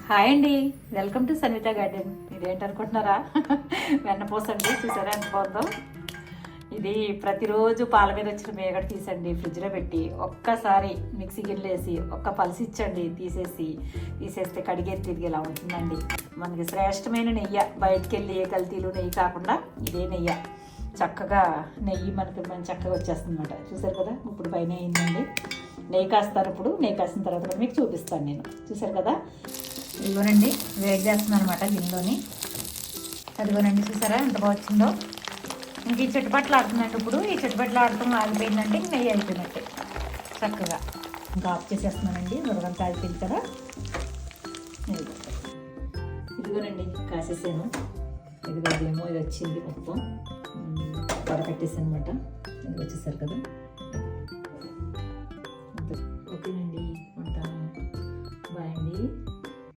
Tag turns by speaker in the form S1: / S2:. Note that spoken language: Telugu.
S1: హాయ్ అండి, వెల్కమ్ టు సన్విత గార్డెన్. ఇదేంటనుకుంటున్నారా? వెన్నపూస అండి. చూసారా ఎంత బాగుందో? ఇది ప్రతిరోజు పాల మీద వచ్చిన మేగడ తీసండి ఫ్రిడ్జ్లో పెట్టి ఒక్కసారి మిక్సీ గిన్నెలు వేసి ఒక్క పలిసిచ్చండి తీసేస్తే కడిగేది తిరిగి ఇలా ఉంటుందండి. మనకి శ్రేష్టమైన నెయ్యి, బయటికి వెళ్ళి ఏ కల్తీలు నెయ్యి కాకుండా ఇదే నెయ్యి. చక్కగా నెయ్యి మన చక్కగా వచ్చేస్తుంది అనమాట. చూసారు కదా, ఇప్పుడు పైన అయిందండి. నెయ్యి కాస్తారు. ఇప్పుడు నెయ్యి కాసిన తర్వాత కూడా మీకు చూపిస్తాను నేను. చూసారు కదా, ఇదిగోనండి వేడి చేస్తున్నాను అనమాట గిన్నెలోని. అదిగోనండి, చూసారా ఎంత బాగా వచ్చిందో. ఇంక ఈ చుట్టుపట్లు ఆడుతుందండి. ఇప్పుడు ఈ చుట్టుపట్లు ఆడటం ఆగిపోయిందంటే ఇంక నెయ్యి అయిపోయినట్టే. చక్కగా ఇంకా ఆఫ్ చేసేస్తున్నానండి. ఉరగంతా ఆగిపోయింది కదా. ఇదిగోనండి కాసేసాను. ఇదిగోదేమో ఇది వచ్చింది మొత్తం వడకట్టేసి అనమాట. ఇది వచ్చేసారు కదా.